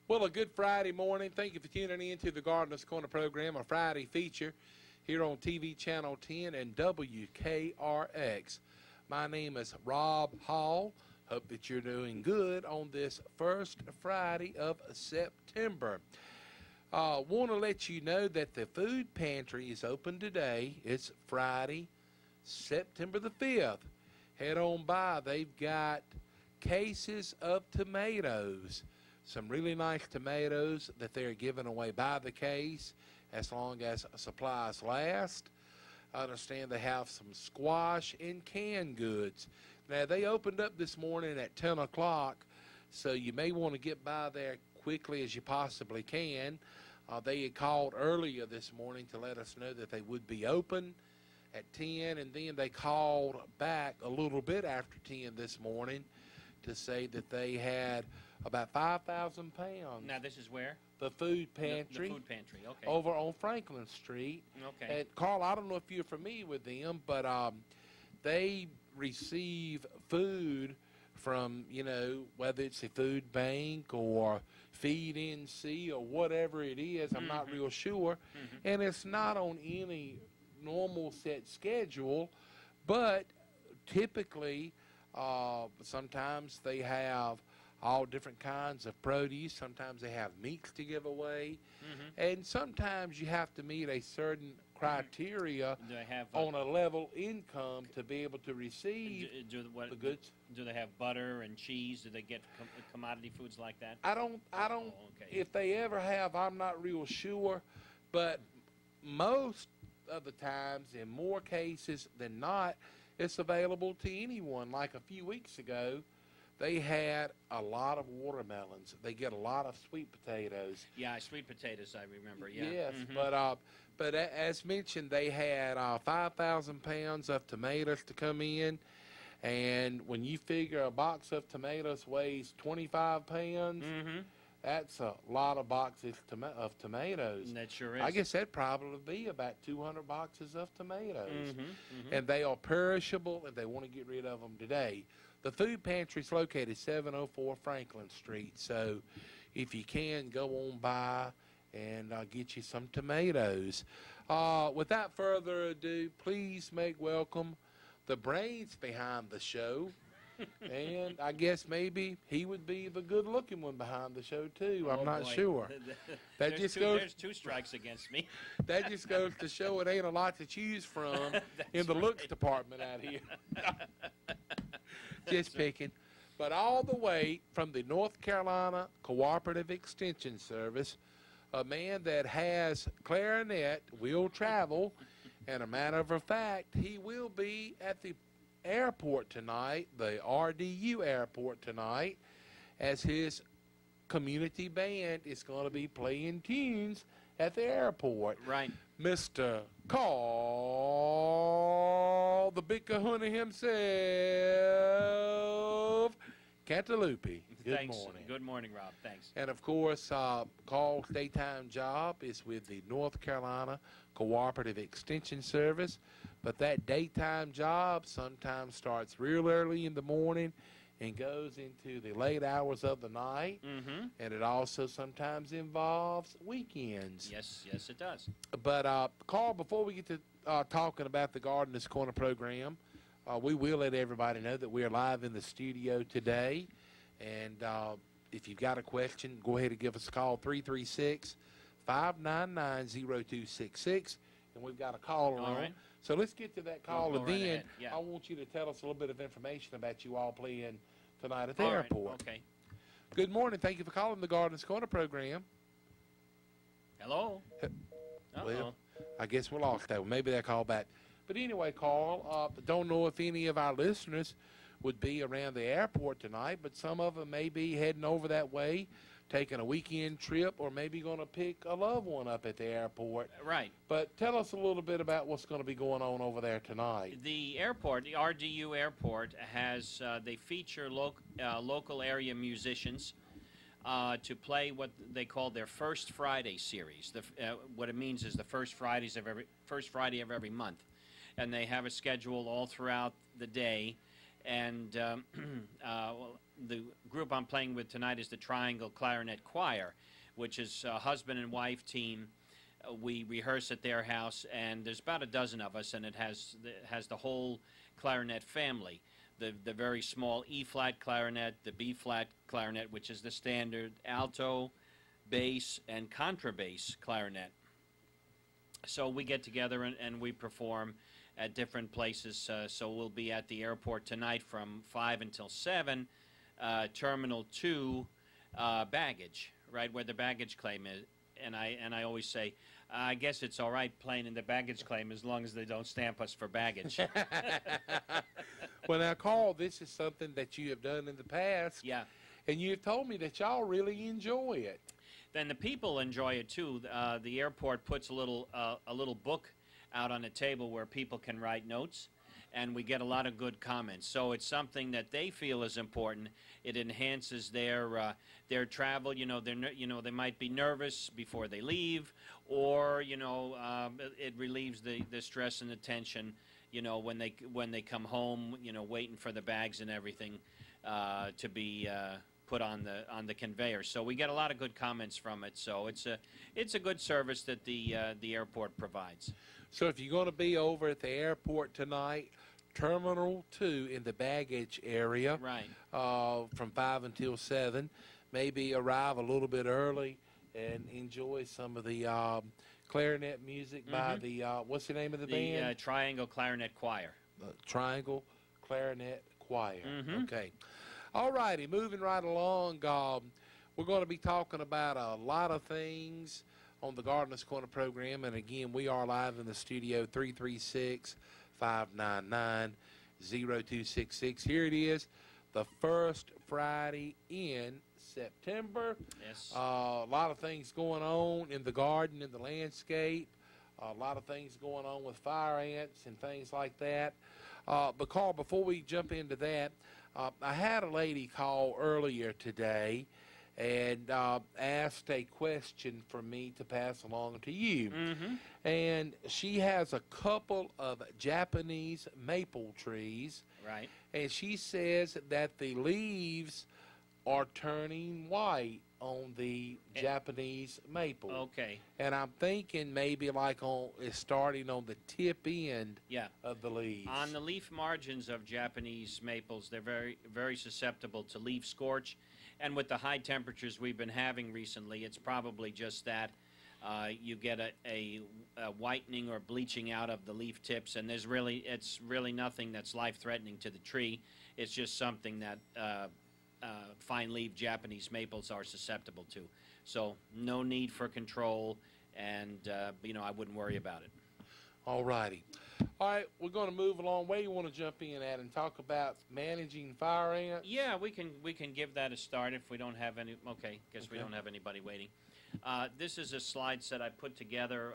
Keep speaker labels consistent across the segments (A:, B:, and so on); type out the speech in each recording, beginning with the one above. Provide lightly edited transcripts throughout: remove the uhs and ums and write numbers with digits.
A: Well, a good Friday morning. Thank you for tuning in to the Gardener's Corner program, a Friday feature here on TV Channel 10 and WKRX. My name is Rob Hall. Hope that you're doing good on this first Friday of September. Want to let you know that the food pantry is open today. It's Friday, September the 5th. Head on by. They've got cases of tomatoes. Some really nice tomatoes that they're giving away by the case as long as supplies last. I understand they have some squash and canned goods. Now, they opened up this morning at 10 o'clock, so you may want to get by there quickly as you possibly can. They had called earlier this morning to let us know that they would be open at 10, and then they called back a little bit after 10 this morning to say that they had about 5,000 pounds.
B: Now, this is where?
A: The food pantry.
B: The food pantry, okay.
A: Over on Franklin Street.
B: Okay.
A: And, Carl, I don't know if you're familiar with them, but they receive food from, whether it's a food bank or Feed NC or whatever it is. I'm not real sure. And it's not on any normal set schedule, but typically sometimes they have all different kinds of produce. Sometimes they have meats to give away. And sometimes you have to meet a certain criteria on a level income to be able to receive the goods.
B: Do they have butter and cheese? Do they get commodity foods like that?
A: I don't.
B: Okay.
A: If they ever have, I'm not real sure. But most of the times, in more cases than not, it's available to anyone. Like a few weeks ago, they had a lot of watermelons. They get a lot of sweet potatoes.
B: Yeah, sweet potatoes, I remember, yeah.
A: Yes, but as mentioned, they had 5,000 pounds of tomatoes to come in. And when you figure a box of tomatoes weighs 25 pounds, that's a lot of boxes of tomatoes.
B: That sure is.
A: I guess that'd probably be about 200 boxes of tomatoes. And they are perishable, and they want to get rid of them today. The food pantry is located 704 Franklin Street. So if you can, go on by and get you some tomatoes. Without further ado, please make welcome the brains behind the show. And I guess maybe he would be the good-looking one behind the show, too. I'm not sure.
B: There's two strikes against me.
A: That just goes to show it ain't a lot to choose from in the looks department out here. Just picking. But all the way from the North Carolina Cooperative Extension Service, a man that has clarinet will travel. And a matter of fact, he will be at the airport tonight, the RDU airport tonight, as his community band is going to be playing tunes at the airport.
B: Right.
A: Mr. Carl, the Big Kahuna himself, Cantaloupe. Good morning.
B: Good morning, Rob. Thanks.
A: And, of course, Carl's daytime job is with the North Carolina Cooperative Extension Service. But that daytime job sometimes starts real early in the morning and goes into the late hours of the night. And it also sometimes involves weekends.
B: Yes, it does.
A: But, Carl, before we get to talking about the Gardener's Corner program, we will let everybody know that we are live in the studio today. And if you've got a question, go ahead and give us a call, 336-599-0266. And we've got a caller on.
B: Right.
A: So let's get to that call. And then
B: Yeah.
A: I want you to tell us a little bit of information about you all playing tonight at the airport.
B: Okay.
A: Good morning. Thank you for calling the Gardener's Corner program.
B: Hello.
A: Well, I guess we lost that one. Maybe they'll call back. But anyway, Carl, don't know if any of our listeners would be around the airport tonight, but some of them may be heading over that way, taking a weekend trip, or maybe going to pick a loved one up at the airport.
B: Right.
A: But tell us a little bit about what's going to be going on over there tonight.
B: The airport, the RDU airport, has they feature local area musicians to play what they call their First Friday series. What it means is the first Friday of every month, and they have a schedule all throughout the day. And well, the group I'm playing with tonight is the Triangle Clarinet Choir, which is a husband and wife team. We rehearse at their house, and there's about a dozen of us, and it has the whole clarinet family. The very small E-flat clarinet, the B-flat clarinet, which is the standard, alto, bass, and contrabass clarinet. So we get together and we perform at different places. So we'll be at the airport tonight from 5 until 7, Terminal 2, baggage, right where the baggage claim is. And I always say, I guess it's all right playing in the baggage claim as long as they don't stamp us for baggage.
A: Well, now, Carl, this is something that you have done in the past.
B: Yeah.
A: And you've told me that y'all really enjoy it.
B: Then the people enjoy it too. The airport puts a little book out on a table where people can write notes, and we get a lot of good comments. So it's something that they feel is important. It enhances their travel. You know, they might be nervous before they leave, or it relieves the stress and the tension. You know, when they come home, waiting for the bags and everything to be put on the conveyor. So we get a lot of good comments from it. So it's a good service that the airport provides.
A: So if you're going to be over at the airport tonight, Terminal 2 in the baggage area,
B: Right.
A: From 5 until 7, maybe arrive a little bit early and enjoy some of the clarinet music by the, what's the name of the band?
B: The Triangle Clarinet Choir.
A: The Triangle Clarinet Choir.
B: Mhm.
A: Okay. All righty, moving right along. We're going to be talking about a lot of things on the Gardener's Corner program. And again, we are live in the studio, 336-599-0266. Here it is, the first Friday in September.
B: Yes.
A: A lot of things going on in the garden, in the landscape. A lot of things going on with fire ants and things like that. But Carl, before we jump into that, I had a lady call earlier today and asked a question for me to pass along to you.
B: Mm-hmm.
A: And she has a couple of Japanese maple trees.
B: Right.
A: And she says that the leaves are turning white on the Japanese maple.
B: Okay.
A: And I'm thinking maybe like it's starting on the tip end
B: Yeah.
A: of the leaves.
B: On the leaf margins of Japanese maples, they're very, very susceptible to leaf scorch. And with the high temperatures we've been having recently, it's probably just that. You get a whitening or bleaching out of the leaf tips, and it's really nothing that's life-threatening to the tree. It's just something that fine-leaf Japanese maples are susceptible to. So no need for control, and I wouldn't worry about it.
A: All righty. All right, we're going to move along. Where do you want to jump in at and talk about managing fire ants?
B: Yeah, we can give that a start if we don't have any. Okay, guess we don't have anybody waiting. This is a slide set I put together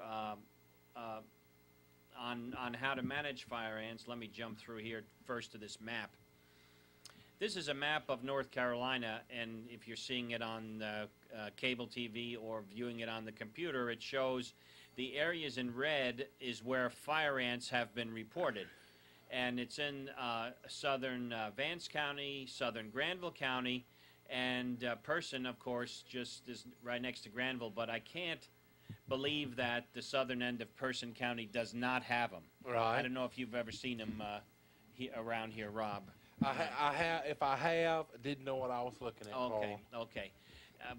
B: on how to manage fire ants. Let me jump through here first to this map. This is a map of North Carolina, and if you're seeing it on cable TV or viewing it on the computer, it shows the areas in red is where fire ants have been reported. And it's in southern Vance County, southern Granville County, and Person, of course, just is right next to Granville. But I can't believe that the southern end of Person County does not have them.
A: Right.
B: I don't know if you've ever seen them around here, Rob.
A: I have. If I have, didn't know what I was looking at.
B: Okay,
A: Paul.
B: okay.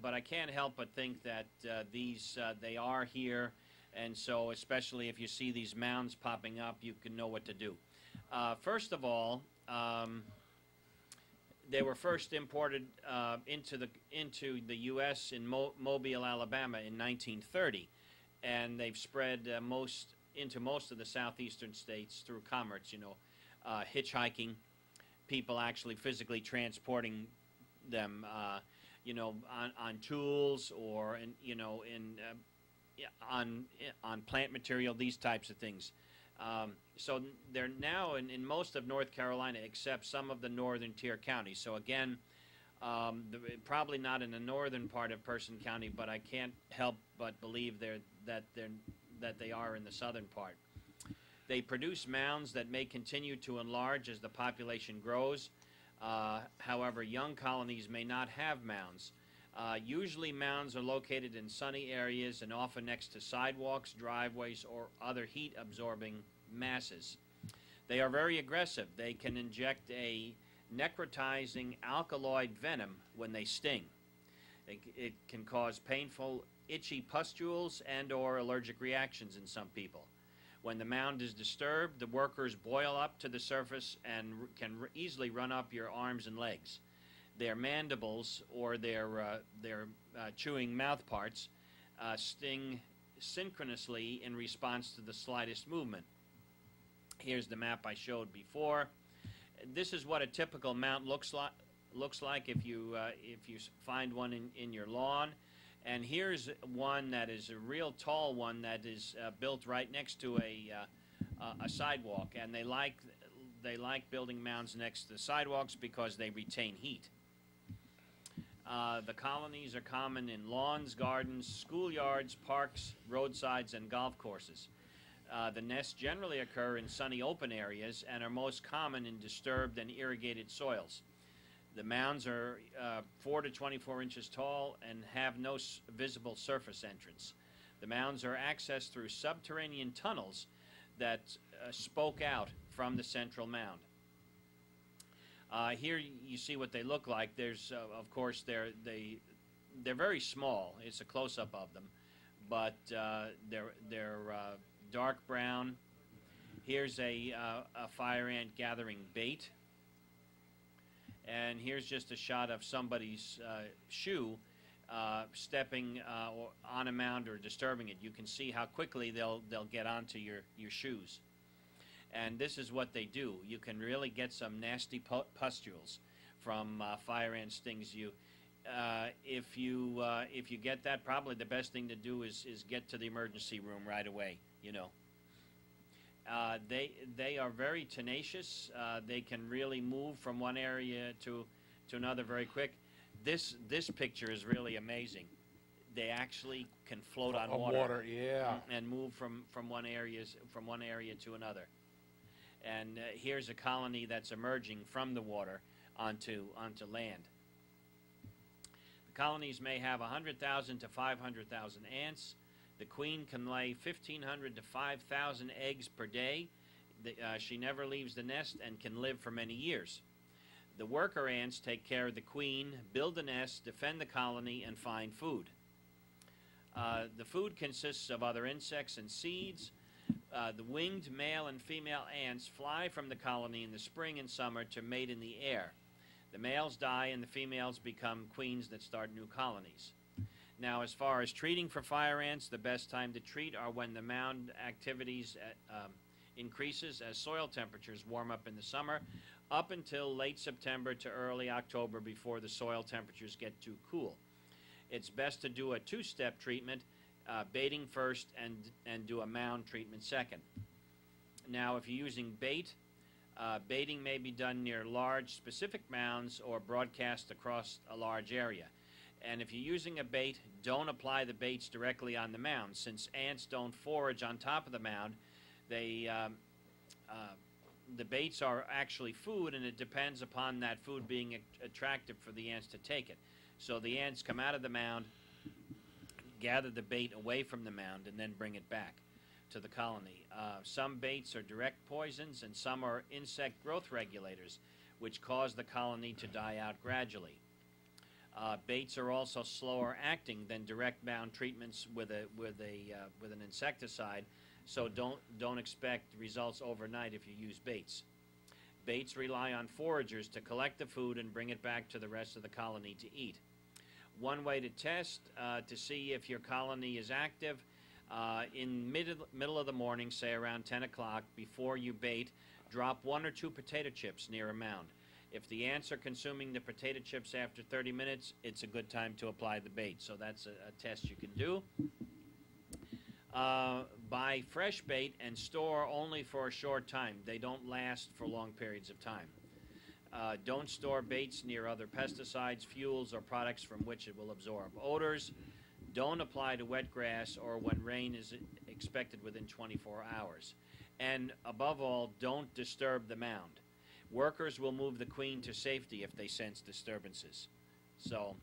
B: But I can't help but think that they are here, and so especially if you see these mounds popping up, you can know what to do. First of all, they were first imported into the U.S. in Mobile, Alabama, in 1930, and they've spread into most of the southeastern states through commerce. Hitchhiking, people actually physically transporting them, on tools or on plant material, these types of things. So they're now in most of North Carolina, except some of the northern tier counties. So again, probably not in the northern part of Person County, but I can't help but believe that they are in the southern part. They produce mounds that may continue to enlarge as the population grows. However, young colonies may not have mounds. Usually mounds are located in sunny areas and often next to sidewalks, driveways, or other heat-absorbing masses. They are very aggressive. They can inject a necrotizing alkaloid venom when they sting. It can cause painful, itchy pustules and or allergic reactions in some people. When the mound is disturbed, the workers boil up to the surface and can easily run up your arms and legs. Their mandibles, or their chewing mouth parts, sting synchronously in response to the slightest movement. Here's the map I showed before. This is what a typical mount looks like if you find one in your lawn. And here's one that is a real tall one that is built right next to a sidewalk. And they like building mounds next to the sidewalks because they retain heat. The colonies are common in lawns, gardens, schoolyards, parks, roadsides, and golf courses. The nests generally occur in sunny open areas and are most common in disturbed and irrigated soils. The mounds are 4 to 24 inches tall and have no visible surface entrance. The mounds are accessed through subterranean tunnels that spoke out from the central mound. Here you see what they look like. There's, of course, they're very small. It's a close-up of them, but they're dark brown. Here's a fire ant gathering bait. And here's just a shot of somebody's shoe stepping on a mound or disturbing it. You can see how quickly they'll get onto your shoes. And this is what they do. You can really get some nasty pustules from fire ant stings. If you get that, probably the best thing to do is get to the emergency room right away. You know. They are very tenacious. They can really move from one area to another very quick. This picture is really amazing. They actually can float on water.
A: Yeah.
B: And move from one area to another. And here's a colony that's emerging from the water onto land. The colonies may have 100,000 to 500,000 ants. The queen can lay 1,500 to 5,000 eggs per day. She never leaves the nest and can live for many years. The worker ants take care of the queen, build the nest, defend the colony, and find food. The food consists of other insects and seeds. The winged male and female ants fly from the colony in the spring and summer to mate in the air. The males die and the females become queens that start new colonies. Now, as far as treating for fire ants, the best time to treat are when the mound activities increases as soil temperatures warm up in the summer, up until late September to early October before the soil temperatures get too cool. It's best to do a two-step treatment, baiting first and do a mound treatment second. Now, if you're using bait, baiting may be done near large specific mounds or broadcast across a large area. And if you're using a bait, don't apply the baits directly on the mound. Since ants don't forage on top of the mound, the baits are actually food, and it depends upon that food being attractive for the ants to take it. So the ants come out of the mound, gather the bait away from the mound, and then bring it back to the colony. Some baits are direct poisons, and some are insect growth regulators, which cause the colony to die out gradually. Baits are also slower acting than direct mound treatments with an insecticide, so don't expect results overnight if you use baits. Baits rely on foragers to collect the food and bring it back to the rest of the colony to eat. One way to test to see if your colony is active, in middle of the morning, say around 10 o'clock, before you bait, drop 1 or 2 potato chips near a mound. If the ants are consuming the potato chips after 30 minutes, it's a good time to apply the bait. So that's a test you can do. Buy fresh bait and store only for a short time. They don't last for long periods of time. Don't store baits near other pesticides, fuels, or products from which it will absorb odors. Don't apply to wet grass or when rain is expected within 24 hours. And above all, don't disturb the mound. Workers will move the queen to safety if they sense disturbances. So,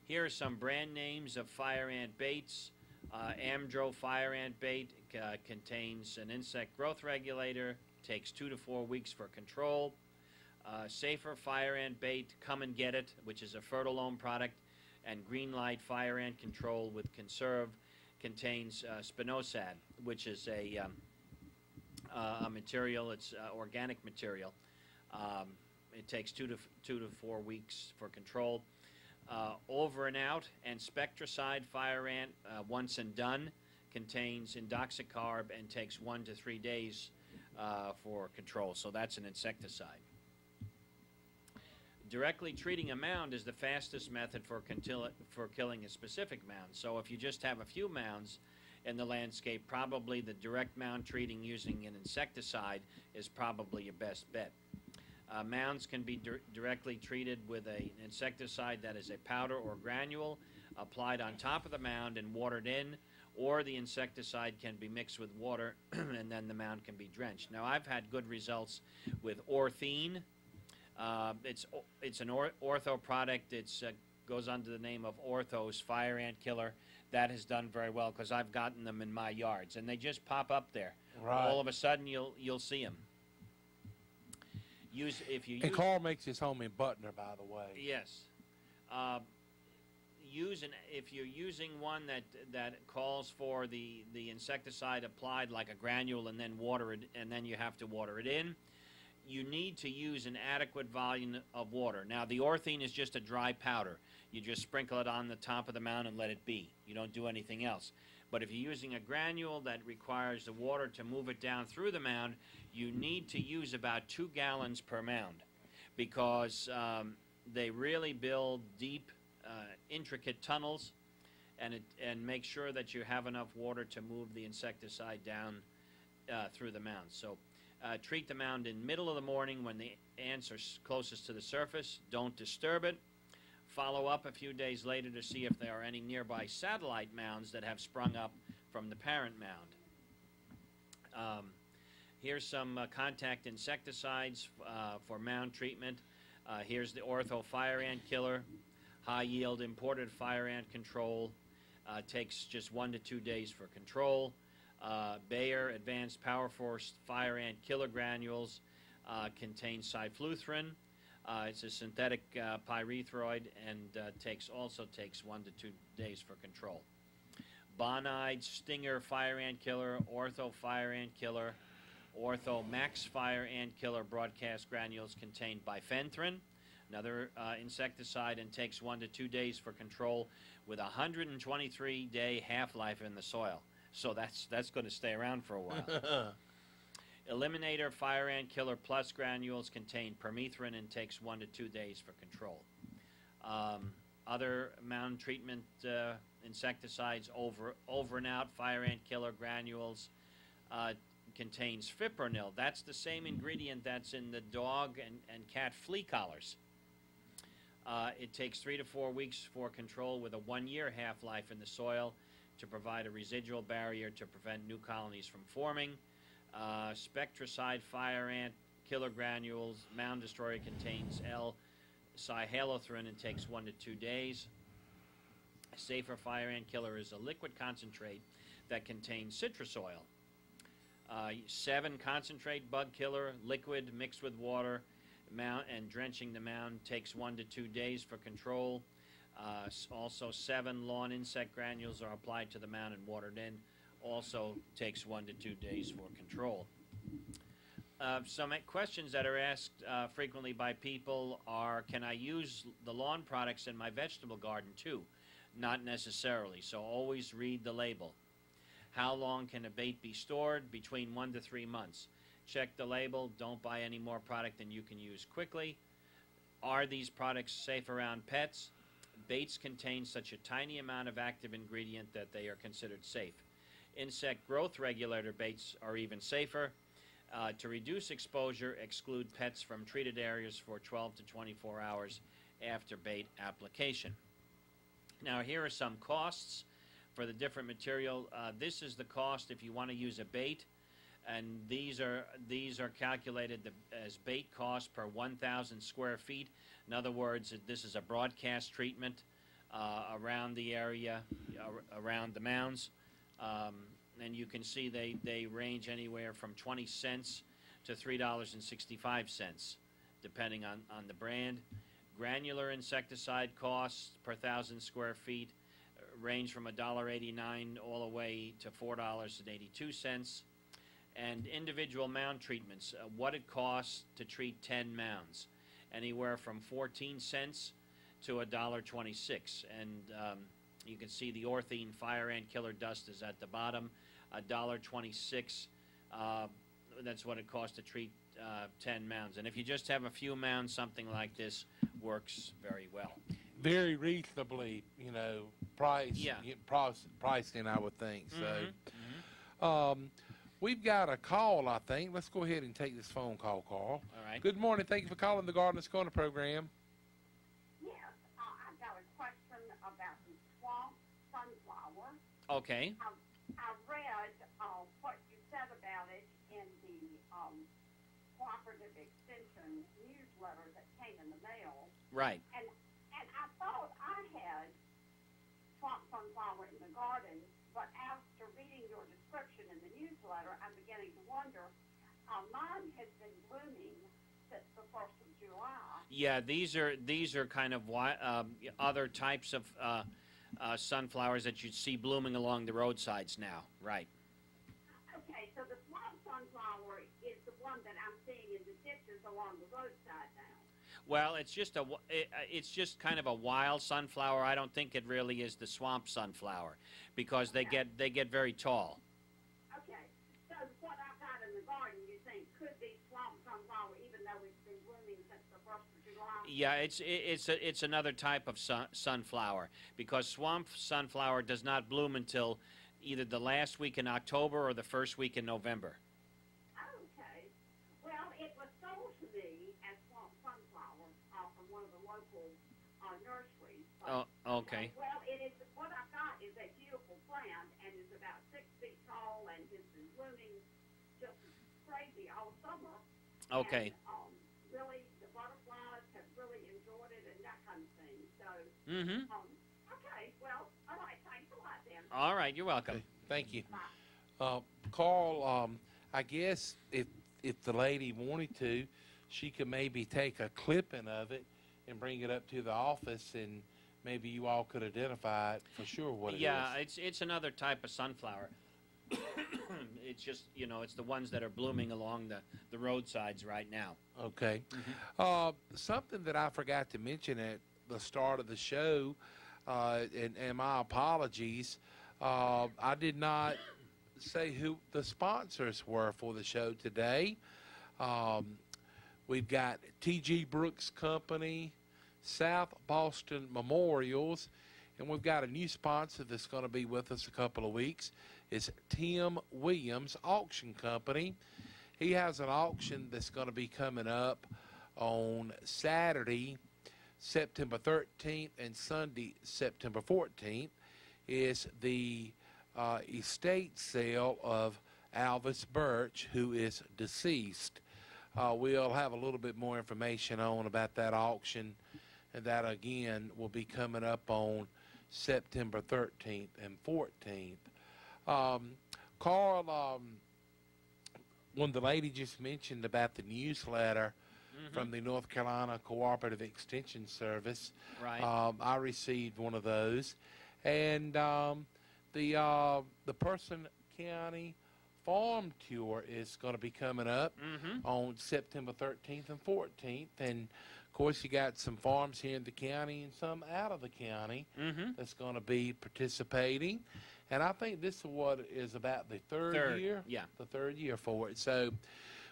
B: here are some brand names of fire ant baits. Amdro fire ant bait contains an insect growth regulator, takes 2 to 4 weeks for control. Safer fire ant bait, Come and Get It, which is a Fertilome product, and Green Light fire ant control with Conserve contains spinosad, which is a material. It's organic material. It takes 2 to 4 weeks for control. Over and Out and Spectracide fire ant, Once and Done, contains indoxacarb and takes 1 to 3 days for control. So that's an insecticide. Directly treating a mound is the fastest method for killing a specific mound. So if you just have a few mounds in the landscape, probably the direct mound treating using an insecticide is probably your best bet. Mounds can be directly treated with an insecticide that is a powder or granule applied on top of the mound and watered in, or the insecticide can be mixed with water and then the mound can be drenched. Now, I've had good results with Orthene. It's an Ortho product. It goes under the name of Orthos Fire Ant Killer. That has done very well because I've gotten them in my yards, and they just pop up there.
A: Right.
B: All of a sudden, you'll see them.
A: And Carl makes his home in Butner, by the way.
B: Yes. If you're using one that calls for the insecticide applied like a granule and then water it, and then you have to water it in, you need to use an adequate volume of water. Now, the Orthene is just a dry powder. You just sprinkle it on the top of the mound and let it be. You don't do anything else. But if you're using a granule that requires the water to move it down through the mound, you need to use about 2 gallons per mound, because they really build deep, intricate tunnels, and make sure that you have enough water to move the insecticide down through the mound. So treat the mound in middle of the morning when the ants are closest to the surface. Don't disturb it. Follow up a few days later to see if there are any nearby satellite mounds that have sprung up from the parent mound. Here's some contact insecticides for mound treatment. Here's the Ortho Fire Ant Killer. High yield imported fire ant control. Takes just 1 to 2 days for control. Bayer Advanced Power Force Fire Ant Killer Granules contains cyfluthrin. It's a synthetic pyrethroid and also takes 1 to 2 days for control. Bonide Stinger Fire Ant Killer, Ortho Fire Ant Killer, Ortho Max Fire Ant Killer broadcast granules contain bifenthrin, another insecticide, and takes 1 to 2 days for control with a 123-day half-life in the soil. So that's going to stay around for a while. Eliminator Fire Ant Killer Plus granules contain permethrin and takes 1 to 2 days for control. Other mound treatment insecticides, Over and Out Fire Ant Killer granules contains fipronil. That's the same ingredient that's in the dog and cat flea collars. It takes 3 to 4 weeks for control with a 1-year half-life in the soil to provide a residual barrier to prevent new colonies from forming. Spectracide Fire Ant Killer granules, Mound Destroyer, contains L-cyhalothrin and takes 1 to 2 days. Safer Fire Ant Killer is a liquid concentrate that contains citrus oil. 7 concentrate bug killer, liquid mixed with water, and drenching the mound takes 1 to 2 days for control. Also 7 lawn insect granules are applied to the mound and watered in. Also takes 1 to 2 days for control. Some questions that are asked frequently by people are, can I use the lawn products in my vegetable garden too? Not necessarily, so always read the label. How long can a bait be stored? Between 1 to 3 months. Check the label. Don't buy any more product than you can use quickly. Are these products safe around pets? Baits contain such a tiny amount of active ingredient that they are considered safe. Insect growth regulator baits are even safer. To reduce exposure, exclude pets from treated areas for 12 to 24 hours after bait application. Now, here are some costs for the different material. This is the cost if you want to use a bait, and these are calculated as bait cost per 1,000 square feet. In other words, this is a broadcast treatment around the area, around the mounds, and you can see they range anywhere from 20 cents to $3.65, depending on the brand. Granular insecticide costs per 1,000 square feet range from $1.89 all the way to $4.82. And individual mound treatments, what it costs to treat 10 mounds, anywhere from 14 cents to $1.26. And you can see the Orthene Fire Ant Killer Dust is at the bottom, $1.26. That's what it costs to treat 10 mounds. And if you just have a few mounds, something like this works very well.
A: Very reasonably, priced.
B: Yeah.
A: Priced in, I would think. So, we've got a call, I think. Let's go ahead and take this phone call, Carl.
B: All right.
A: Good morning. Thank you for calling the Gardener's Corner program.
C: Yes, I've got a question about the swamp sunflower.
B: Okay.
C: I read what you said about it in the Cooperative Extension newsletter that came in the mail.
B: Right.
C: And I thought I had swamp sunflower in the garden, but after reading your description in the newsletter, I'm beginning to wonder. Mine has been blooming since the 1st of July.
B: Yeah, these are kind of other types of sunflowers that you'd see blooming along the roadsides now. Right.
C: Okay, so the swamp sunflower is the one that I'm seeing in the ditches along the roadside now.
B: Well, it's just kind of a wild sunflower. I don't think it really is the swamp sunflower because they get very tall.
C: Okay, so what I've got in the garden, you think could be swamp sunflower, even though it's been blooming since the 1st of July?
B: Yeah, it's another type of sunflower because swamp sunflower does not bloom until either the last week in October or the first week in November.
C: Okay, well, it was sold to me as swamp sunflower from one of the local nurseries.
B: Oh, okay.
C: Well, it is what I've got is a beautiful plant and is about 6 feet tall and has been blooming just crazy all summer.
B: Okay.
C: And, really, the butterflies have really enjoyed it and that kind of thing. So, okay, well, all right, thanks a lot then.
B: All right, you're welcome.
A: Okay, thank you.
C: Bye.
A: Carl, I guess if the lady wanted to, she could maybe take a clipping of it and bring it up to the office, and maybe you all could identify it for sure what it is.
B: Yeah, it's another type of sunflower. It's just, it's the ones that are blooming along the roadsides right now.
A: Okay. Something that I forgot to mention at the start of the show, and my apologies, I did not say who the sponsors were for the show today. We've got T.G. Brooks Company, South Boston Memorials, and we've got a new sponsor that's going to be with us a couple of weeks. It's Tim Williams Auction Company. He has an auction that's going to be coming up on Saturday, September 13th, and Sunday, September 14th. Is the estate sale of Alvis Birch, who is deceased. We'll have a little bit more information on about that auction, and that again will be coming up on September 13th and 14th. Carl, when the lady just mentioned about the newsletter from the North Carolina Cooperative Extension Service,
B: Right.
A: I received one of those, and the Person County Farm Tour is going to be coming up on September 13th and 14th, and of course you got some farms here in the county and some out of the county that's going to be participating, and I think this is what is about the third year.
B: Yeah.
A: The third year for it. So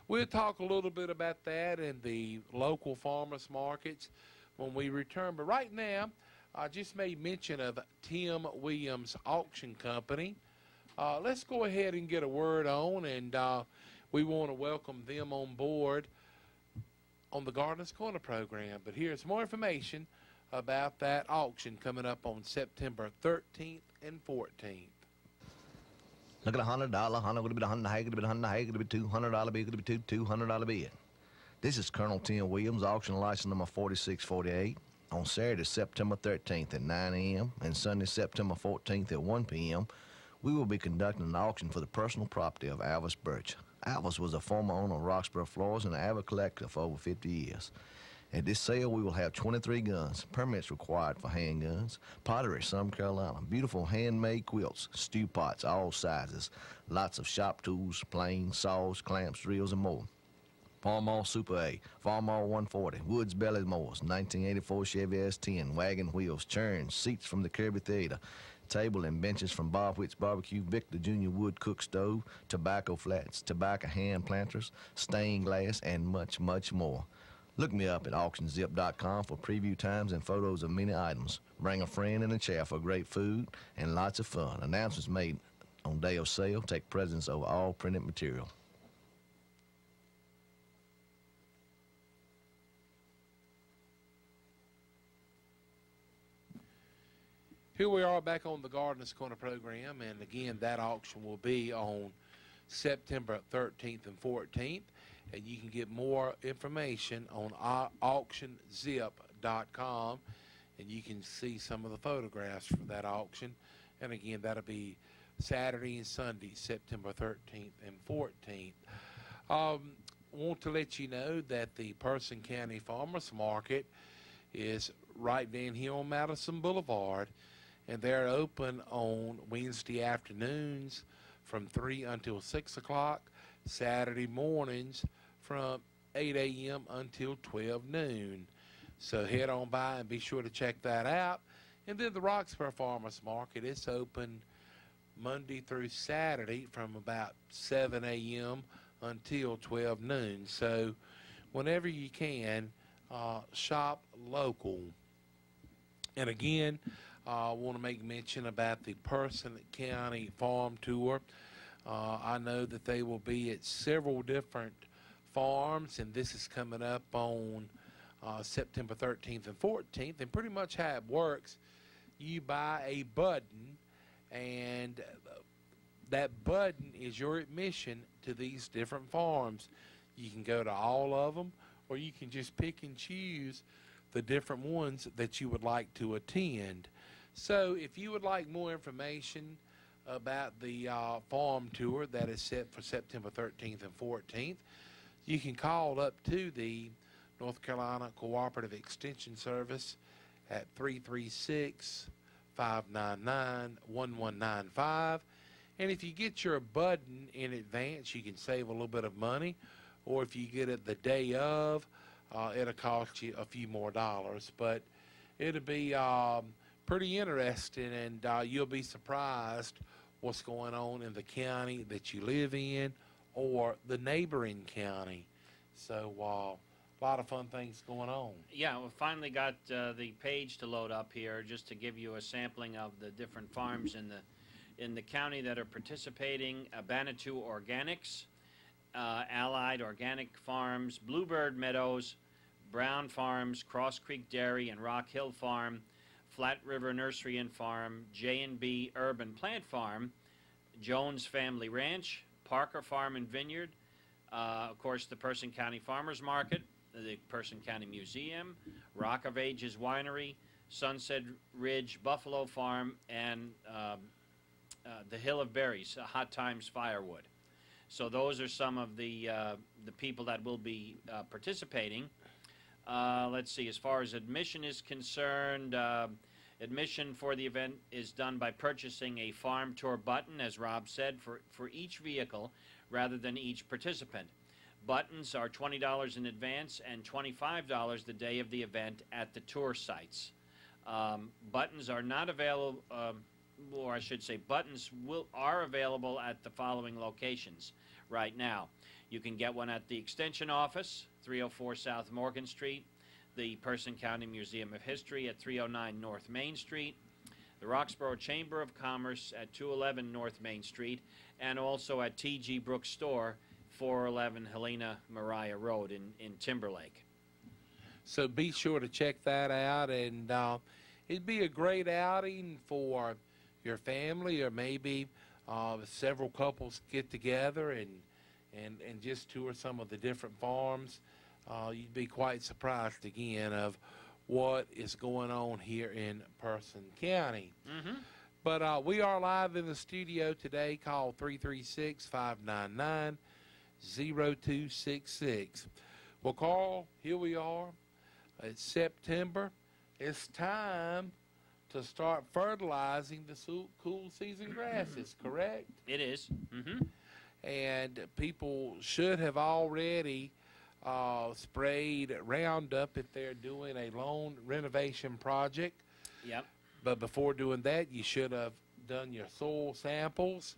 A: we'll talk a little bit about that and the local farmers markets when we return. But right now, I just made mention of Tim Williams Auction Company. Let's go ahead and get a word on, and we want to welcome them on board on the Gardener's Corner program. But here's more information about that auction coming up on September 13th and 14th.
D: Look at $100, $100 could be $100, could be $100, could be $200 bid, could be $200 bid. This is Colonel Tim Williams, auction license number 4648. On Saturday, September 13th at 9 a.m. and Sunday, September 14th at 1 p.m., we will be conducting an auction for the personal property of Alvis Birch. Alvis was a former owner of Roxborough Floors and an avid collector for over 50 years. At this sale, we will have 23 guns, permits required for handguns, pottery, South Carolina, beautiful handmade quilts, stew pots, all sizes, lots of shop tools, planes, saws, clamps, drills, and more. Farmall Super A, Farmall 140, Woods Belly Mowers, 1984 Chevy S10, wagon wheels, churns, seats from the Kirby Theater, table and benches from Bob Witt's Barbecue, Victor Jr. Wood Cook Stove, tobacco flats, tobacco hand planters, stained glass, and much, much more. Look me up at auctionzip.com for preview times and photos of many items. Bring a friend and a chair for great food and lots of fun. Announcements made on day of sale. Take precedence over all printed material.
A: Here we are back on the Gardeners Corner program, and again, that auction will be on September 13th and 14th, and you can get more information on auctionzip.com, and you can see some of the photographs for that auction. And again, that'll be Saturday and Sunday, September 13th and 14th. Want to let you know that the Person County Farmers Market is right down here on Madison Boulevard, and they're open on Wednesday afternoons from 3 until 6 o'clock, Saturday mornings from 8 a.m. until 12 noon. So head on by and be sure to check that out. And then the Roxborough Farmers Market is open Monday through Saturday from about 7 a.m. until 12 noon. So whenever you can, shop local. And again, I want to make mention about the Person County Farm Tour. I know that they will be at several different farms, and this is coming up on September 13th and 14th. And pretty much how it works, you buy a button, and that button is your admission to these different farms. You can go to all of them, or you can just pick and choose the different ones that you would like to attend. So if you would like more information about the farm tour that is set for September 13th and 14th, you can call up to the North Carolina Cooperative Extension Service at 336-599-1195. And if you get your button in advance, you can save a little bit of money. Or if you get it the day of, it'll cost you a few more dollars. But it'll be pretty interesting, and you'll be surprised what's going on in the county that you live in or the neighboring county. So a lot of fun things going on.
B: Yeah, we finally got the page to load up here just to give you a sampling of the different farms in the county that are participating. Banatu Organics, Allied Organic Farms, Bluebird Meadows, Brown Farms, Cross Creek Dairy and Rock Hill Farm, Flat River Nursery and Farm, J&B Urban Plant Farm, Jones Family Ranch, Parker Farm and Vineyard, of course the Person County Farmers Market, the Person County Museum, Rock of Ages Winery, Sunset Ridge Buffalo Farm, and the Hill of Berries, Hot Times Firewood. So those are some of the people that will be participating. Let's see, as far as admission is concerned, admission for the event is done by purchasing a farm tour button, as Rob said, for each vehicle rather than each participant. Buttons are $20 in advance and $25 the day of the event at the tour sites. Buttons are not available, or I should say buttons are available at the following locations right now. You can get one at the Extension Office, 304 South Morgan Street, the Person County Museum of History at 309 North Main Street, the Roxborough Chamber of Commerce at 211 North Main Street, and also at T.G. Brooks Store, 411 Helena Maria Road in Timberlake.
A: So be sure to check that out, and it'd be a great outing for your family, or maybe several couples get together and just tour some of the different farms. You'd be quite surprised again of what is going on here in Person County.
B: Mm-hmm.
A: But we are live in the studio today. Call 336-599-0266. Well, Carl, here we are. It's September. It's time to start fertilizing the cool season grasses, correct?
B: It is. Mm-hmm.
A: And people should have already sprayed Roundup if they're doing a lawn renovation project.
B: Yep.
A: But before doing that, you should have done your soil samples.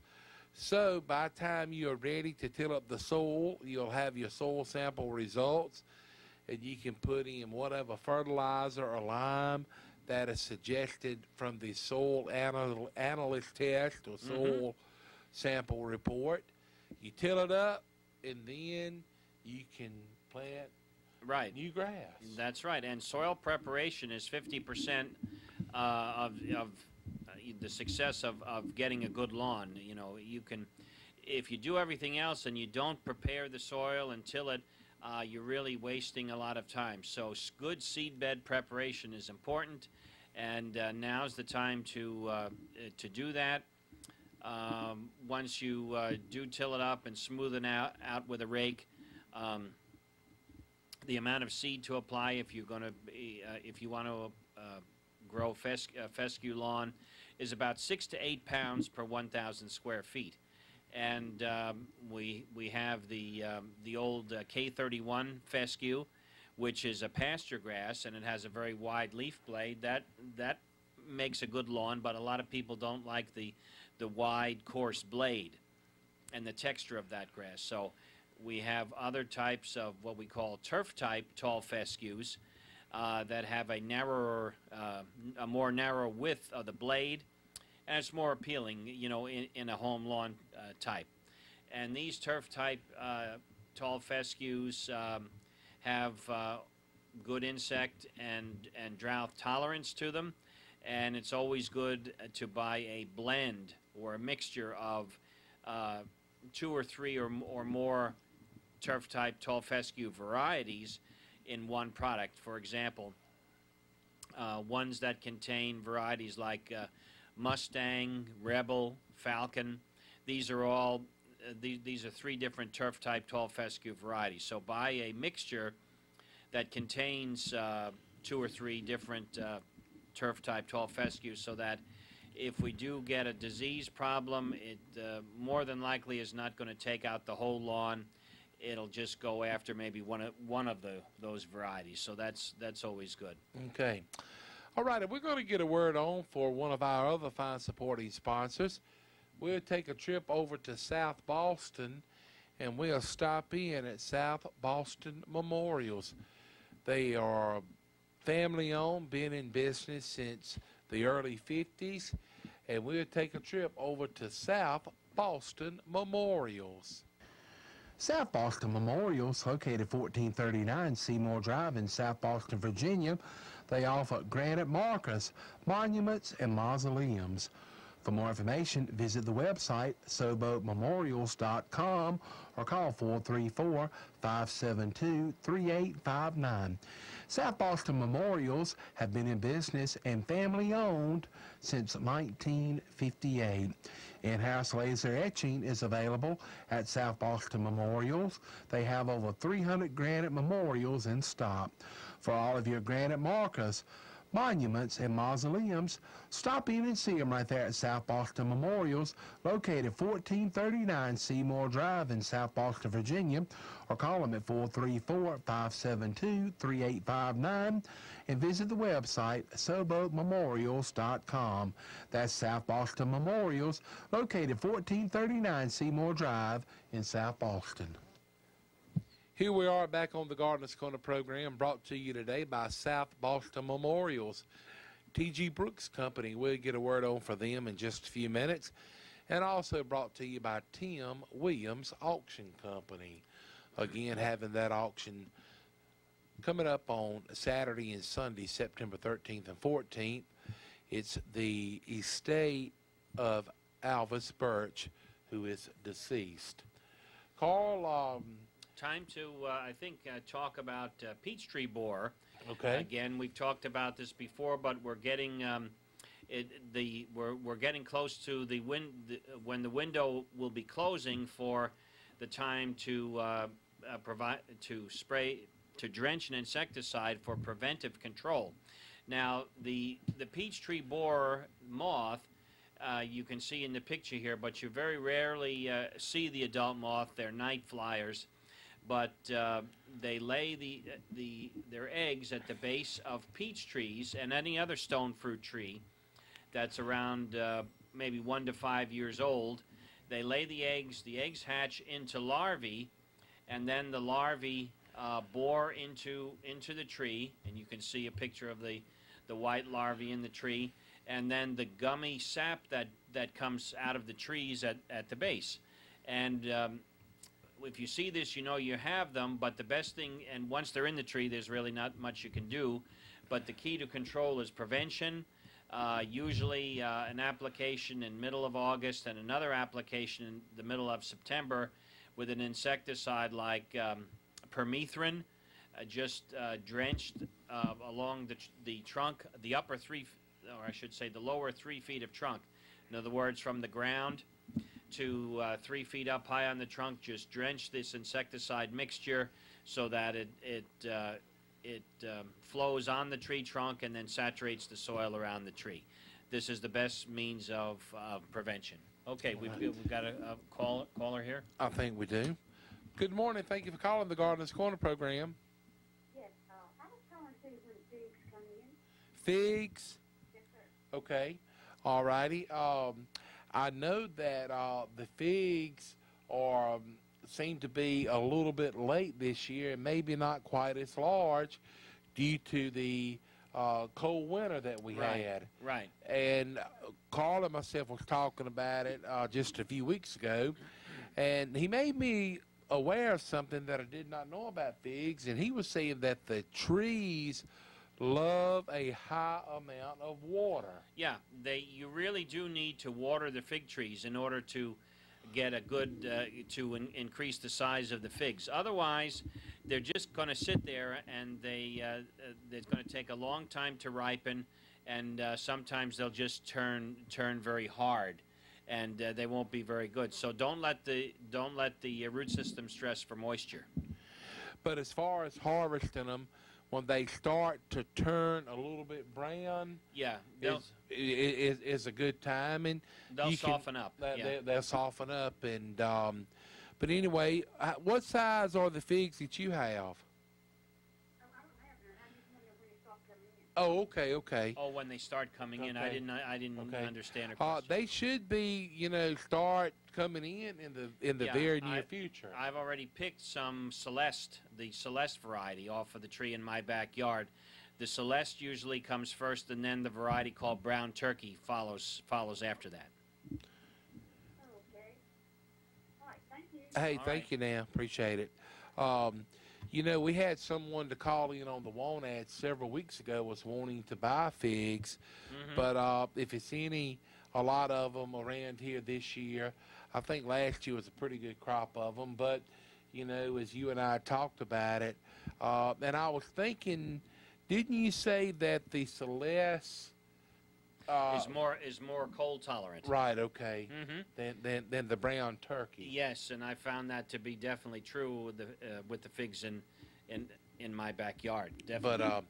A: So by the time you are ready to till up the soil, you'll have your soil sample results, and you can put in whatever fertilizer or lime that is suggested from the soil analyst test or soil sample report. You till it up, and then you can plant new grass.
B: That's right. And soil preparation is 50% of the success of getting a good lawn. You know, you can, if you do everything else and you don't prepare the soil and till it, you're really wasting a lot of time. So good seed bed preparation is important, and now's the time to do that. Once you do till it up and smooth it out with a rake, the amount of seed to apply if you're going to if you want to grow fescue lawn is about 6 to 8 pounds per 1,000 square feet. And we have the old K31 fescue, which is a pasture grass, and it has a very wide leaf blade. That makes a good lawn, but a lot of people don't like the wide, coarse blade and the texture of that grass. So we have other types of what we call turf-type tall fescues that have a more narrow width of the blade, and it's more appealing, you know, in a home lawn type. And these turf-type tall fescues have good insect and drought tolerance to them, and it's always good to buy a blend or a mixture of 2 or 3 or more turf-type tall fescue varieties in one product. For example, ones that contain varieties like Mustang, Rebel, Falcon. These are all these are 3 different turf-type tall fescue varieties. So buy a mixture that contains 2 or 3 different turf-type tall fescues, so that if we do get a disease problem, it more than likely is not going to take out the whole lawn. It'll just go after maybe one of those varieties. So that's always good.
A: Okay. All right, and we're going to get a word on for one of our other fine supporting sponsors. We'll take a trip over to South Boston, and we'll stop in at South Boston Memorials. They are family-owned, been in business since the early 50s, and we'll take a trip over to South Boston Memorials.
E: South Boston Memorials, located 1439 Seymour Drive in South Boston, Virginia. They offer granite markers, monuments, and mausoleums. For more information, visit the website SoboMemorials.com or call 434-572-3859. South Boston Memorials have been in business and family-owned since 1958. In-house laser etching is available at South Boston Memorials. They have over 300 granite memorials in stock. For all of your granite markers, monuments, and mausoleums, stop in and see them right there at South Boston Memorials, located 1439 Seymour Drive in South Boston, Virginia, or call them at 434-572-3859 and visit the website SoboMemorials.com. That's South Boston Memorials, located 1439 Seymour Drive in South Boston.
A: Here we are back on the Gardener's Corner program, brought to you today by South Boston Memorials. T.G. Brooks Company, we'll get a word on for them in just a few minutes. And also brought to you by Tim Williams Auction Company. Again, having that auction coming up on Saturday and Sunday, September 13th and 14th. It's the estate of Alvis Birch, who is deceased. Carl,
B: Time to, I think, talk about Peachtree Borer.
A: okay.
B: Again, we've talked about this before, but we're getting we're getting close to when the window will be closing for the time to drench an insecticide for preventive control. Now, the Peachtree Borer moth, you can see in the picture here, but you very rarely see the adult moth. They're night flyers, but they lay their eggs at the base of peach trees and any other stone fruit tree that's around maybe 1 to 5 years old. They lay the eggs hatch into larvae, and then the larvae bore into the tree, and you can see a picture of the white larvae in the tree, and then the gummy sap that comes out of the trees at the base. And if you see this, you know you have them, but the best thing, and once they're in the tree, there's really not much you can do, but the key to control is prevention. Usually an application in middle of August and another application in the middle of September with an insecticide like permethrin, just drenched along the trunk, the upper 3, or I should say the lower 3 feet of trunk. In other words, from the ground to 3 feet up high on the trunk, just drench this insecticide mixture so that it flows on the tree trunk and then saturates the soil around the tree. This is the best means of prevention. Okay, we've got a caller here.
A: I think we do. Good morning. Thank you for calling the Gardener's Corner program.
C: Yes, I was calling to see when figs come in.
A: Figs?
C: Yes, sir.
A: Okay. All righty. I know that the figs are seem to be a little bit late this year and maybe not quite as large due to the cold winter that we had.
B: Right.
A: And Carl and myself was talking about it just a few weeks ago, and he made me aware of something that I did not know about figs, and he was saying that the trees love a high amount of water.
B: Yeah, you really do need to water the fig trees in order to get a good increase the size of the figs. Otherwise, they're just going to sit there, and it's going to take a long time to ripen, and sometimes they'll just turn very hard, and they won't be very good. So don't let the root system stress for moisture.
A: But as far as harvesting them, when they start to turn a little bit brown,
B: yeah,
A: is a good time, and
B: they'll soften up.
A: They'll soften up, and but anyway, what size are the figs that you have?
C: I don't have none. I just wonder when it starts coming in.
A: Oh, okay.
B: Oh, when they start coming in, I
A: Okay.
B: didn't
A: Okay.
B: understand your question.
A: They should be, start coming in the
B: Yeah,
A: very near future.
B: I've already picked some the Celeste variety off of the tree in my backyard. The Celeste usually comes first, and then the variety called Brown Turkey follows after that.
C: Oh, okay. All right, thank you.
A: Hey,
B: All
A: thank
B: right.
A: you now. Appreciate it. We had someone to call in on the want ad several weeks ago was wanting to buy figs, but if it's a lot of them around here this year. I think last year was a pretty good crop of them, but, as you and I talked about it, and I was thinking, didn't you say that the Celeste
B: Is more cold tolerant.
A: right, okay,
B: Mm-hmm.
A: than the Brown Turkey?
B: Yes, and I found that to be definitely true with the figs in my backyard. Definitely.
A: But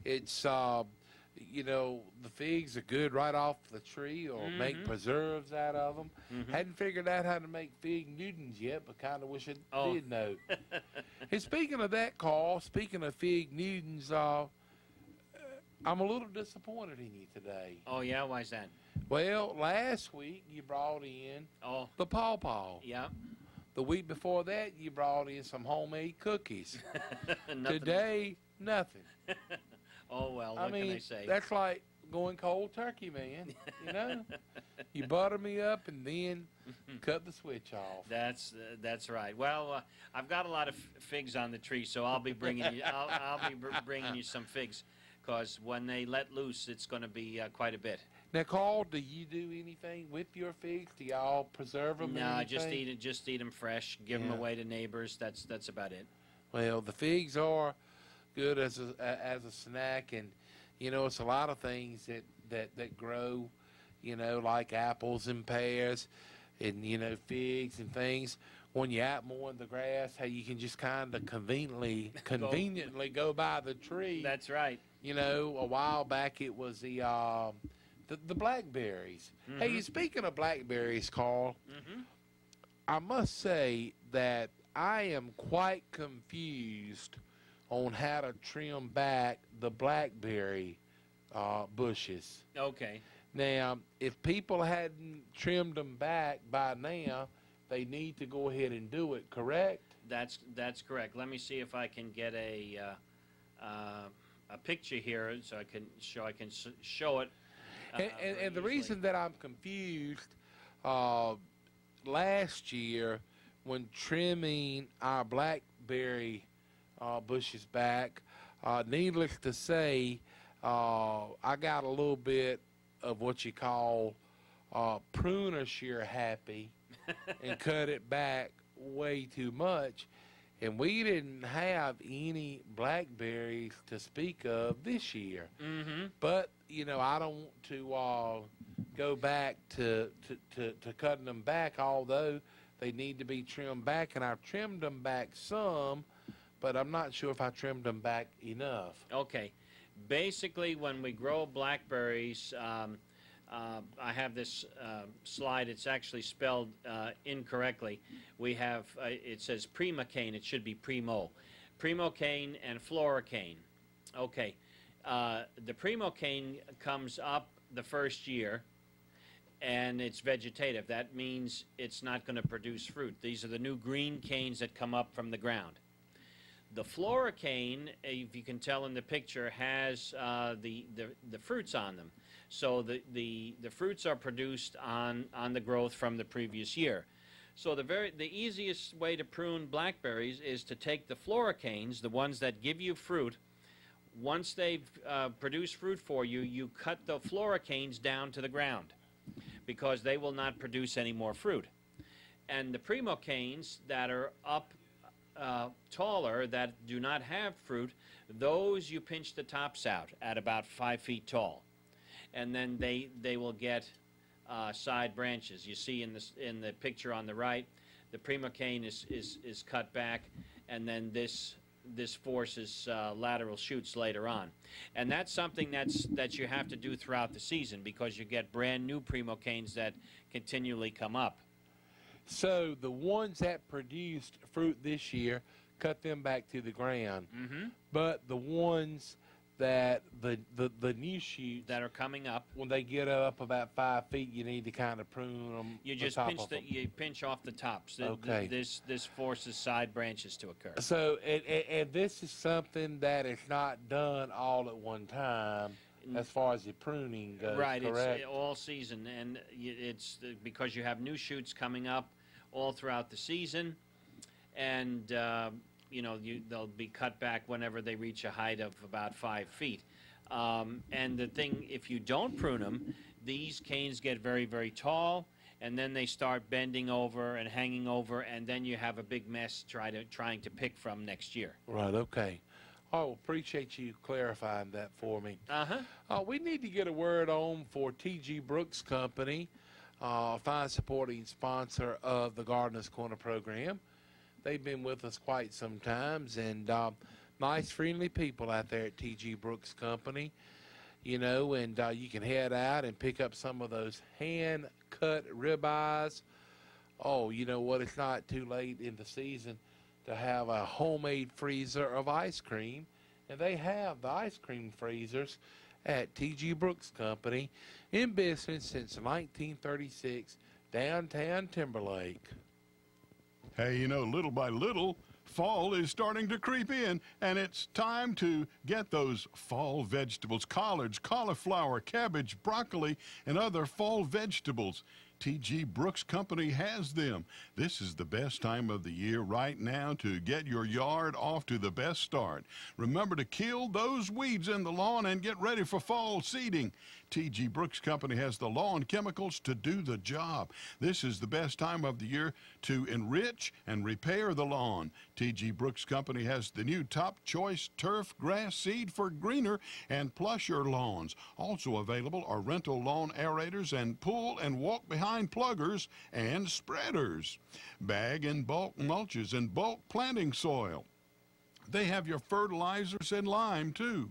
A: it's the figs are good right off the tree, or make preserves out of them. Hadn't figured out how to make fig Newtons yet, but kind of wish I did know. And speaking of that, Carl, speaking of fig Newtons, I'm a little disappointed in you today.
B: Oh yeah, why's that?
A: Well, last week you brought in
B: Oh
A: the pawpaw.
B: yeah.
A: The week before that you brought in some homemade
B: Nothing.
A: Today, nothing.
B: Oh well,
A: I
B: what
A: mean,
B: can I say?
A: that's like going cold turkey, man. You know, you butter me up and then cut the switch off.
B: That's right. Well, I've got a lot of figs on the tree, so I'll be bringing you. I'll be bringing you some figs, because when they let loose, it's going to be quite a bit.
A: Now, Carl, do you do anything with your figs? Do y'all preserve them?
B: No, just eat them fresh. Give them
A: Yeah.
B: away to neighbors. That's about it.
A: Well, the figs are good as a snack, and you know, it's a lot of things that grow, you know, like apples and pears, and you know, figs and things. When you're out mowing the grass, how you can just kind of conveniently go by the tree.
B: That's right.
A: You know, a while back it was the blackberries. Hey, speaking of blackberries, Carl, I must say that I am quite confused on how to trim back the blackberry bushes.
B: Okay.
A: Now, if people hadn't trimmed them back by now, they need to go ahead and do it, correct?
B: That's correct. Let me see if I can get a picture here so I can show it.
A: And the reason that I'm confused, last year when trimming our blackberry bushes back, needless to say, I got a little bit of what you call pruner shear happy and cut it back way too much. And we didn't have any blackberries to speak of this year. But, you know, I don't want to go back to cutting them back, although they need to be trimmed back. And I've trimmed them back some, but I'm not sure if I trimmed them back enough.
B: Okay. Basically, when we grow blackberries, I have this slide. It's actually spelled incorrectly. We have, it says primocane. It should be primo. Primocane and floricane. Okay. The primocane comes up the first year, and it's vegetative. That means it's not going to produce fruit. These are the new green canes that come up from the ground. The floricane, if you can tell in the picture, has the fruits on them. So the fruits are produced on the growth from the previous year. So the easiest way to prune blackberries is to take the floricanes, the ones that give you fruit. Once they've produced fruit for you, you cut the floricanes down to the ground, because they will not produce any more fruit. And the primocanes that are up taller, that do not have fruit, those you pinch the tops out at about 5 feet tall, and then they will get side branches. You see in the picture on the right, the primocane is cut back, and then this forces lateral shoots later on. And that's something that you have to do throughout the season, because you get brand new primocanes that continually come up.
A: So the ones that produced fruit this year, cut them back to the ground. But the ones that the new shoots
B: that are coming up,
A: when they get up about 5 feet, you need to kind of prune them.
B: You just pinch off the tops.
A: Okay.
B: This forces side branches to occur.
A: So and this is something that is not done all at one time, as far as the pruning goes.
B: Right.
A: Correct?
B: It's all season, and it's because you have new shoots coming up all throughout the season, and you know, they'll be cut back whenever they reach a height of about 5 feet. And the thing, if you don't prune them, these canes get very, very tall, and then they start bending over and hanging over, and then you have a big mess trying to pick from next year.
A: Right. Okay. Oh, appreciate you clarifying that for me. We need to get a word on for T.G. Brooks Company, fine supporting sponsor of the Gardener's Corner program. They've been with us quite some times, and nice, friendly people out there at T.G. Brooks Company. You know, and you can head out and pick up some of those hand-cut ribeyes. Oh, you know what? It's not too late in the season to have a homemade freezer of ice cream, and they have the ice cream freezers at T.G. Brooks Company, in business since 1936, downtown Timberlake.
F: Hey, you know, little by little, Fall is starting to creep in, and it's time to get those fall vegetables: collards, cauliflower, cabbage, broccoli, and other fall vegetables. T.G. Brooks Company has them. This is the best time of the year right now to get your yard off to the best start. Remember to kill those weeds in the lawn and get ready for fall seeding. T.G. Brooks Company has the lawn chemicals to do the job. This is the best time of the year to enrich and repair the lawn. T.G. Brooks Company has the new Top Choice Turf Grass Seed for greener and plusher lawns. Also available are rental lawn aerators and pull and walk behind pluggers and spreaders. Bag and bulk mulches and bulk planting soil. They have your fertilizers and lime too.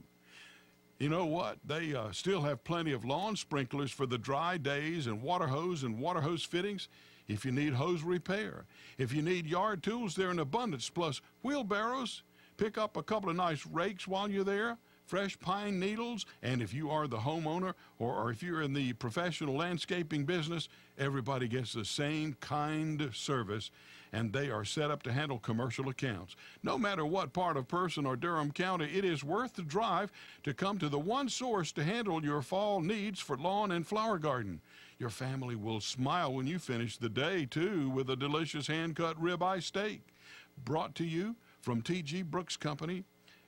F: You know what? They still have plenty of lawn sprinklers for the dry days, and water hose fittings if you need hose repair. If you need yard tools, they're in abundance, plus wheelbarrows. Pick up a couple of nice rakes while you're there, fresh pine needles, and if you are the homeowner or if you're in the professional landscaping business, everybody gets the same kind service, and they are set up to handle commercial accounts. No matter what part of Person or Durham County, it is worth the drive to come to the one source to handle your fall needs for lawn and flower garden. Your family will smile when you finish the day, too, with a delicious hand-cut ribeye steak. Brought to you from T.G. Brooks Company,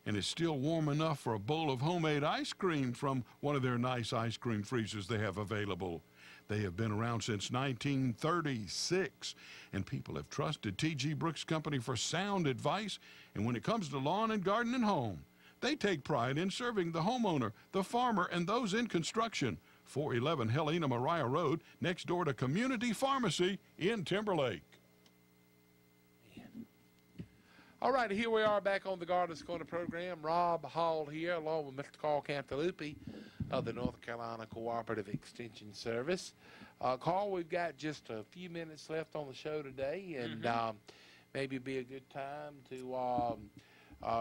F: and it's still warm enough for a bowl of homemade ice cream from one of their nice ice cream freezers they have available. They have been around since 1936, and people have trusted T.G. Brooks Company for sound advice. And when it comes to lawn and garden and home, they take pride in serving the homeowner, the farmer, and those in construction. 411 Helena Mariah Road, next door to Community Pharmacy in Timberlake.
A: All right, here we are back on the Gardeners Corner program. Rob Hall here, along with Mr. Carl Cantalupi of the North Carolina Cooperative Extension Service. Carl, we've got just a few minutes left on the show today, and maybe it'd be a good time to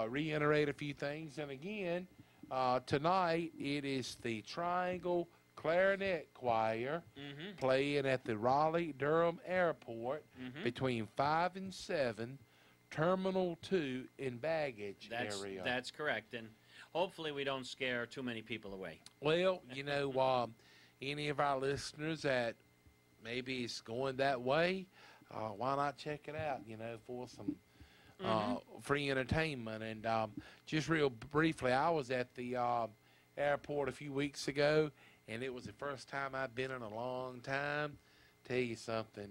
A: reiterate a few things. And again, tonight it is the Triangle Clarinet Choir playing at the Raleigh-Durham Airport between 5 and 7. Terminal 2 in baggage area.
B: That's correct, and hopefully we don't scare too many people away.
A: Well, you know, any of our listeners that maybe is going that way, why not check it out, you know, for some free entertainment. And just real briefly, I was at the airport a few weeks ago, and it was the first time I'd been in a long time. Tell you something.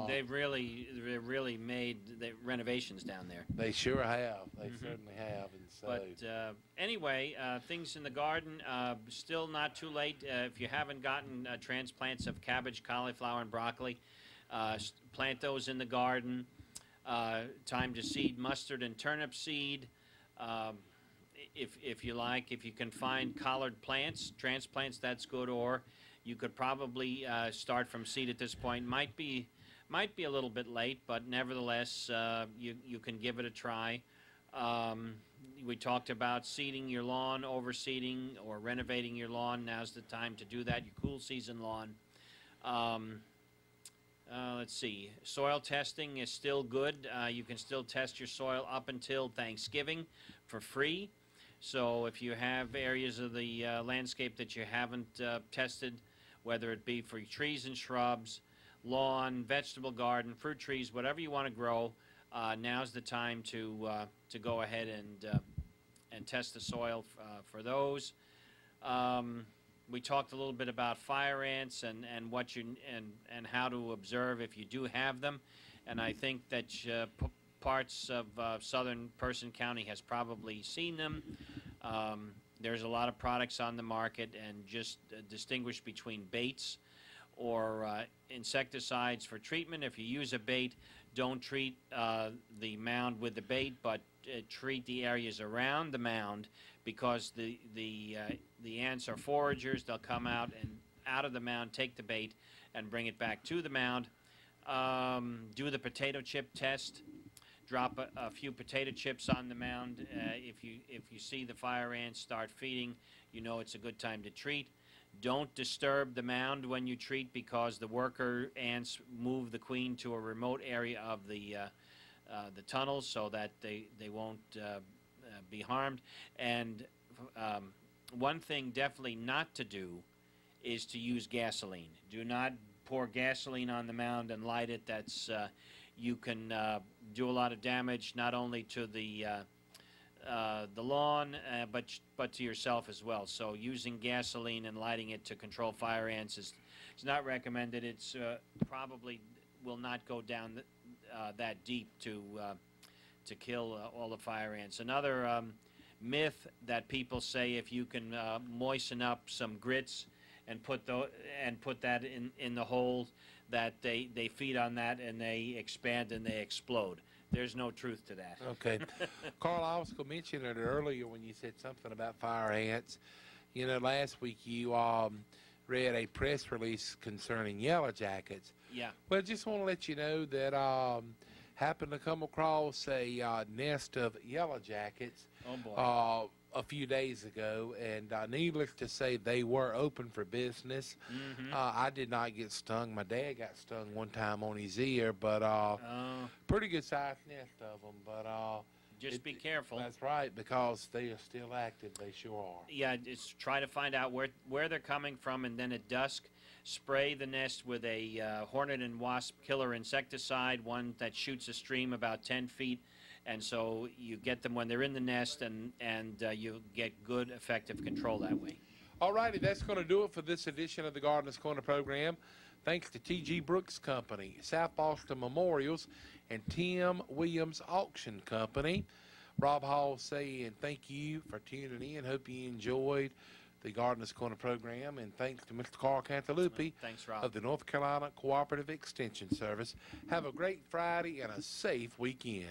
B: They've really made the renovations down there.
A: They sure have. They certainly have. And so.
B: But anyway, things in the garden, still not too late. If you haven't gotten transplants of cabbage, cauliflower, and broccoli, plant those in the garden. Time to seed mustard and turnip seed. If you like, if you can find collard plants, transplants, that's good. Or you could probably start from seed at this point. Might be a little bit late, but nevertheless, you can give it a try. We talked about seeding your lawn, overseeding, or renovating your lawn. Now's the time to do that, your cool season lawn. Let's see. Soil testing is still good. You can still test your soil up until Thanksgiving for free. So if you have areas of the landscape that you haven't tested, whether it be for trees and shrubs, lawn, vegetable garden, fruit trees, whatever you want to grow, now's the time to go ahead and test the soil for those. We talked a little bit about fire ants and what you and how to observe if you do have them, and I think that parts of southern Person County has probably seen them. There's a lot of products on the market, and just distinguish between baits or insecticides for treatment. If you use a bait, don't treat the mound with the bait, but treat the areas around the mound, because the ants are foragers. They'll come out of the mound, take the bait, and bring it back to the mound. Do the potato chip test. Drop a few potato chips on the mound. If you see the fire ants start feeding, you know it's a good time to treat. Don't disturb the mound when you treat, because the worker ants move the queen to a remote area of the the tunnels so that they won't be harmed. And one thing definitely not to do is to use gasoline. Do not pour gasoline on the mound and light it. That's you can do a lot of damage not only to the lawn, but to yourself as well. So using gasoline and lighting it to control fire ants is not recommended. It's probably will not go down that deep to kill all the fire ants. Another myth that people say, if you can moisten up some grits and put that in the hole, that they feed on that and they expand and they explode. There's no truth to that.
A: Okay. Carl, I was going to mention it earlier when you said something about fire ants. You know, last week you read a press release concerning yellow jackets.
B: Yeah.
A: Well, I just want to let you know that happened to come across a nest of yellow jackets
B: Oh, boy.
A: a few days ago, and needless to say, they were open for business.
B: Mm-hmm.
A: I did not get stung. My dad got stung one time on his ear, but pretty good sized nest of them. But
B: just be careful.
A: That's right, because they are still active. They sure are.
B: Yeah, just try to find out where they're coming from, and then at dusk, spray the nest with a hornet and wasp killer insecticide, one that shoots a stream about 10 feet. And so you get them when they're in the nest, and you get good, effective control that way.
A: All righty, that's going to do it for this edition of the Gardener's Corner program. Thanks to T.G. Brooks Company, South Boston Memorials, and Tim Williams Auction Company. Rob Hall saying thank you for tuning in. Hope you enjoyed the Gardener's Corner program, and thanks to Mr. Carl Cantalupi
B: Thanks, Rob.
A: of the North Carolina Cooperative Extension Service. Have a great Friday and a safe weekend.